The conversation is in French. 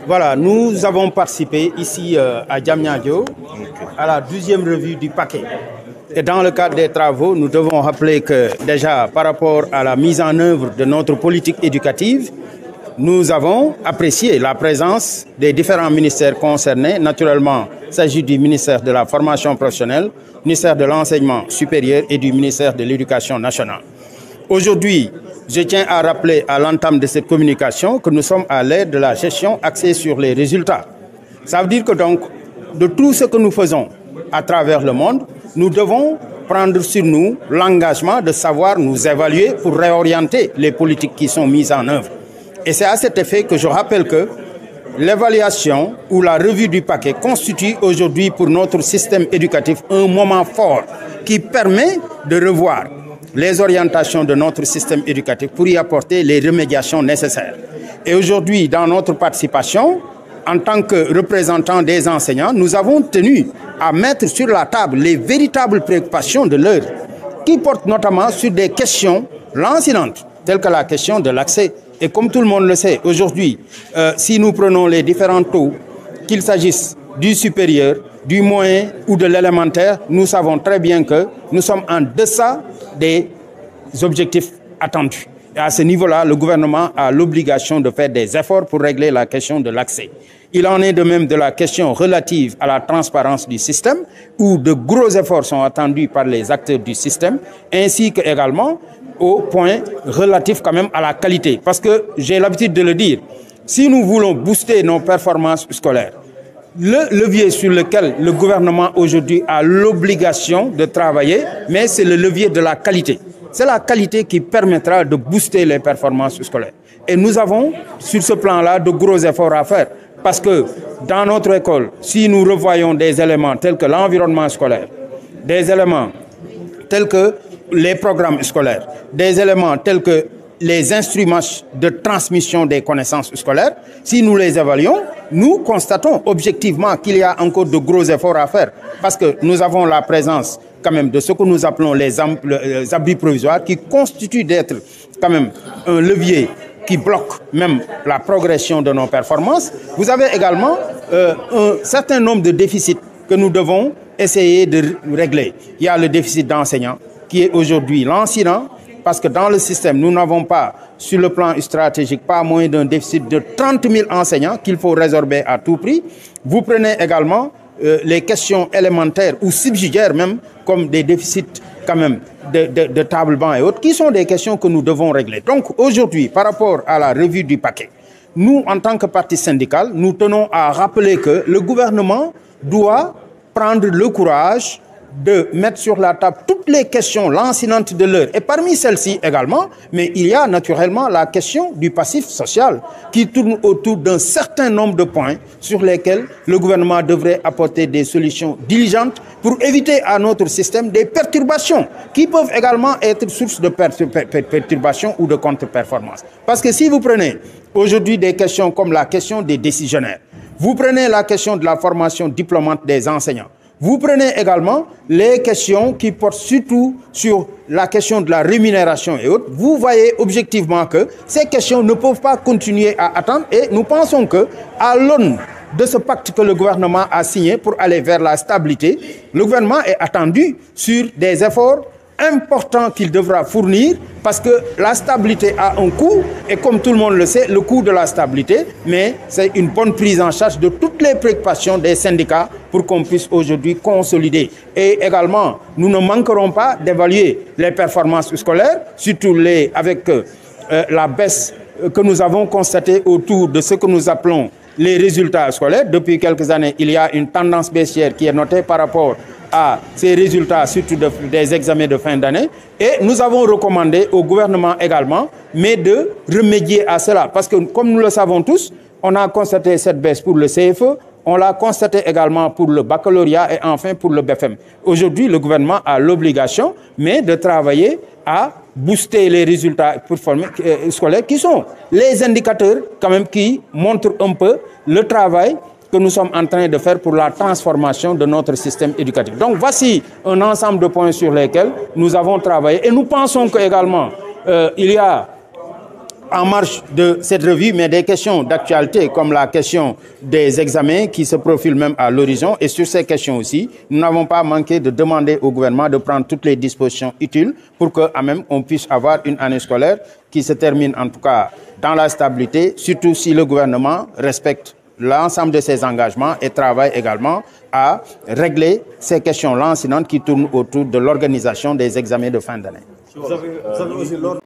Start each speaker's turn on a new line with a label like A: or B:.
A: Voilà, nous avons participé ici à Diamniadio à la 12e revue du paquet. Et dans le cadre des travaux, nous devons rappeler que déjà par rapport à la mise en œuvre de notre politique éducative, nous avons apprécié la présence des différents ministères concernés. Naturellement, il s'agit du ministère de la formation professionnelle, du ministère de l'enseignement supérieur et du ministère de l'éducation nationale. Aujourd'hui, je tiens à rappeler à l'entame de cette communication que nous sommes à l'ère de la gestion axée sur les résultats. Ça veut dire que donc, de tout ce que nous faisons à travers le monde, nous devons prendre sur nous l'engagement de savoir nous évaluer pour réorienter les politiques qui sont mises en œuvre. Et c'est à cet effet que je rappelle que l'évaluation ou la revue du paquet constitue aujourd'hui pour notre système éducatif un moment fort qui permet de revoir les orientations de notre système éducatif pour y apporter les remédiations nécessaires. Et aujourd'hui, dans notre participation, en tant que représentants des enseignants, nous avons tenu à mettre sur la table les véritables préoccupations de l'heure, qui portent notamment sur des questions lancinantes, telles que la question de l'accès. Et comme tout le monde le sait, aujourd'hui, si nous prenons les différents taux, qu'il s'agisse du supérieur, du moyen ou de l'élémentaire, nous savons très bien que nous sommes en deçà des objectifs attendus. Et à ce niveau-là, le gouvernement a l'obligation de faire des efforts pour régler la question de l'accès. Il en est de même de la question relative à la transparence du système, où de gros efforts sont attendus par les acteurs du système, ainsi que également au point relatif quand même à la qualité. Parce que j'ai l'habitude de le dire, si nous voulons booster nos performances scolaires, le levier sur lequel le gouvernement aujourd'hui a l'obligation de travailler, mais c'est le levier de la qualité. C'est la qualité qui permettra de booster les performances scolaires. Et nous avons, sur ce plan-là, de gros efforts à faire. Parce que dans notre école, si nous revoyons des éléments tels que l'environnement scolaire, des éléments tels que les programmes scolaires, des éléments tels que les instruments de transmission des connaissances scolaires, si nous les évaluons, nous constatons objectivement qu'il y a encore de gros efforts à faire. Parce que nous avons la présence quand même de ce que nous appelons les abris provisoires qui constituent d'être quand même un levier qui bloque même la progression de nos performances. Vous avez également un certain nombre de déficits que nous devons essayer de régler. Il y a le déficit d'enseignants qui est aujourd'hui lancinant, parce que dans le système, nous n'avons pas, sur le plan stratégique, pas moins d'un déficit de 30 000 enseignants qu'il faut résorber à tout prix. Vous prenez également les questions élémentaires ou subsidiaires même, comme des déficits quand même de table-banc et autres, qui sont des questions que nous devons régler. Donc aujourd'hui, par rapport à la revue du paquet, nous, en tant que parti syndical, nous tenons à rappeler que le gouvernement doit prendre le courage de mettre sur la table toutes les questions lancinantes de l'heure. Et parmi celles-ci également, mais il y a naturellement la question du passif social qui tourne autour d'un certain nombre de points sur lesquels le gouvernement devrait apporter des solutions diligentes pour éviter à notre système des perturbations qui peuvent également être source de perturbations ou de contre-performances. Parce que si vous prenez aujourd'hui des questions comme la question des décisionnaires, vous prenez la question de la formation diplômante des enseignants, vous prenez également les questions qui portent surtout sur la question de la rémunération et autres. Vous voyez objectivement que ces questions ne peuvent pas continuer à attendre et nous pensons que, à l'aune de ce pacte que le gouvernement a signé pour aller vers la stabilité, le gouvernement est attendu sur des efforts important qu'il devra fournir parce que la stabilité a un coût et comme tout le monde le sait, le coût de la stabilité, mais c'est une bonne prise en charge de toutes les préoccupations des syndicats pour qu'on puisse aujourd'hui consolider. Et également, nous ne manquerons pas d'évaluer les performances scolaires, surtout avec la baisse que nous avons constatée autour de ce que nous appelons les résultats scolaires. Depuis quelques années, il y a une tendance baissière qui est notée par rapport à ces résultats, surtout des examens de fin d'année. Et nous avons recommandé au gouvernement également, mais de remédier à cela. Parce que, comme nous le savons tous, on a constaté cette baisse pour le CFE, on l'a constaté également pour le baccalauréat et enfin pour le BFM. Aujourd'hui, le gouvernement a l'obligation, mais de travailler à booster les résultats scolaires qui sont les indicateurs quand même qui montrent un peu le travail que nous sommes en train de faire pour la transformation de notre système éducatif. Donc voici un ensemble de points sur lesquels nous avons travaillé et nous pensons qu'également il y a en marge de cette revue, mais des questions d'actualité comme la question des examens qui se profilent même à l'horizon. Et sur ces questions aussi, nous n'avons pas manqué de demander au gouvernement de prendre toutes les dispositions utiles pour que, à même, on puisse avoir une année scolaire qui se termine en tout cas dans la stabilité, surtout si le gouvernement respecte l'ensemble de ses engagements et travaille également à régler ces questions lancinantes qui tournent autour de l'organisation des examens de fin d'année.
B: Vous avez aussi l'ordre